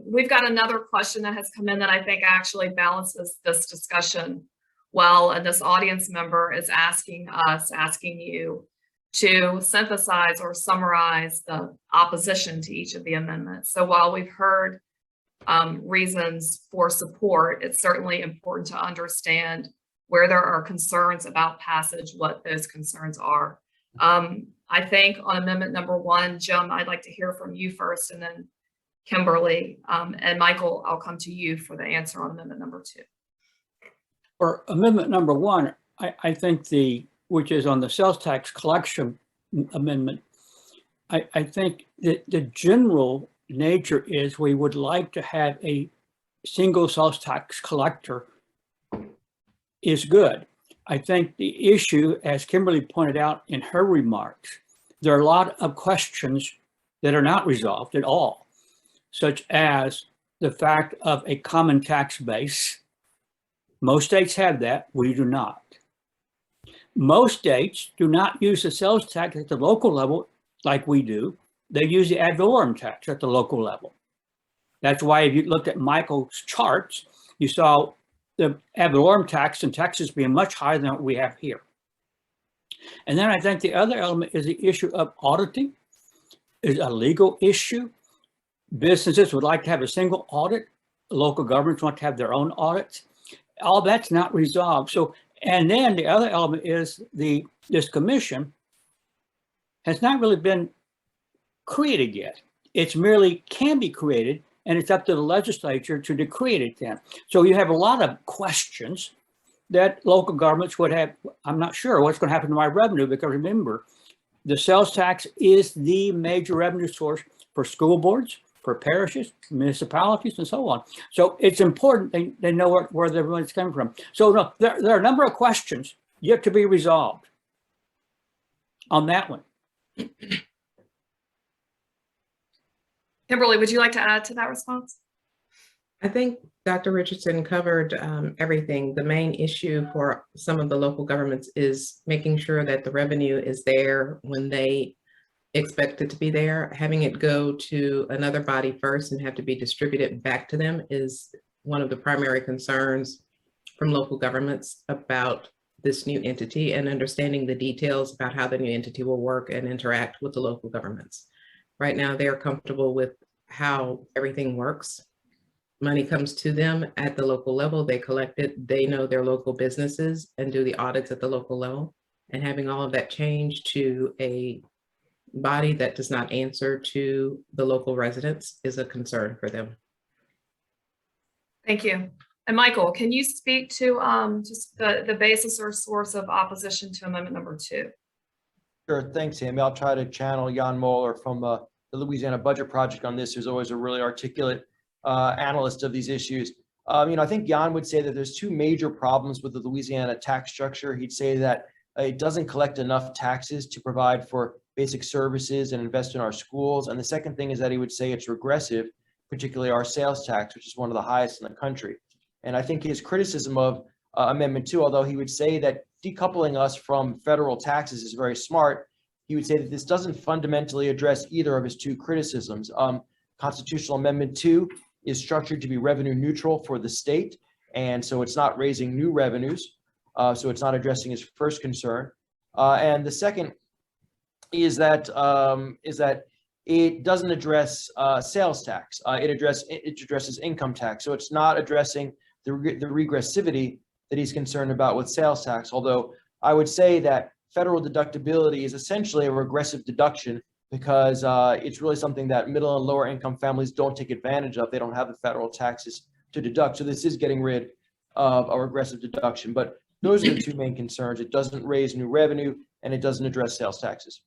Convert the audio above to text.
We've got another question that has come in that I think actually balances this discussion well, and this audience member is asking you to synthesize or summarize the opposition to each of the amendments. So while we've heard reasons for support, it's certainly important to understand where there are concerns about passage, what those concerns are. I think on amendment number 1, Jim, I'd like to hear from you first, and then Kimberly, and Michael, I'll come to you for the answer on amendment number 2. For amendment number 1, I think which is on the sales tax collection amendment, I think that the general nature is we would like to have a single sales tax collector is good. I think the issue, as Kimberly pointed out in her remarks, there are a lot of questions that are not resolved at all, such as the fact of a common tax base. Most states have that, we do not. Most states do not use the sales tax at the local level like we do. They use the ad valorem tax at the local level. That's why if you looked at Michael's charts, you saw the ad valorem tax in Texas being much higher than what we have here. And then I think the other element is the issue of auditing is a legal issue. Businesses would like to have a single audit. Local governments want to have their own audits. All that's not resolved. So, and then the other element is this commission has not really been created yet. It's merely can be created, and it's up to the legislature to create it then. So you have a lot of questions that local governments would have. I'm not sure what's going to happen to my revenue, because remember, the sales tax is the major revenue source for school boards, for parishes, municipalities, and so on. So it's important they know where the money's coming from. So no, there are a number of questions yet to be resolved on that one. Kimberly, would you like to add to that response? I think Dr. Richardson covered everything. The main issue for some of the local governments is making sure that the revenue is there when they expect it to be there. Having it go to another body first and have to be distributed back to them is one of the primary concerns from local governments about this new entity, and understanding the details about how the new entity will work and interact with the local governments. Right now, they're comfortable with how everything works. Money comes to them at the local level, they collect it, they know their local businesses and do the audits at the local level. And having all of that change to a body that does not answer to the local residents is a concern for them. Thank you. And Michael, can you speak to just the basis or source of opposition to amendment number 2? Sure, thanks, Amy. I'll try to channel Jan Moeller from the Louisiana Budget Project on this, who's always a really articulate analyst of these issues. I think Jan would say that there's 2 major problems with the Louisiana tax structure. He'd say that it doesn't collect enough taxes to provide for basic services and invest in our schools. And the second thing is that he would say it's regressive, particularly our sales tax, which is one of the highest in the country. And I think his criticism of Amendment 2, although he would say that decoupling us from federal taxes is very smart, he would say that this doesn't fundamentally address either of his 2 criticisms. Constitutional Amendment 2 is structured to be revenue neutral for the state, and so it's not raising new revenues, so it's not addressing his first concern. And the second is that it doesn't address sales tax. It addresses income tax, so it's not addressing the regressivity that he's concerned about with sales tax. Although I would say that federal deductibility is essentially a regressive deduction, because it's really something that middle and lower income families don't take advantage of. They don't have the federal taxes to deduct. So this is getting rid of a regressive deduction. But those are the 2 main concerns. It doesn't raise new revenue, and it doesn't address sales taxes.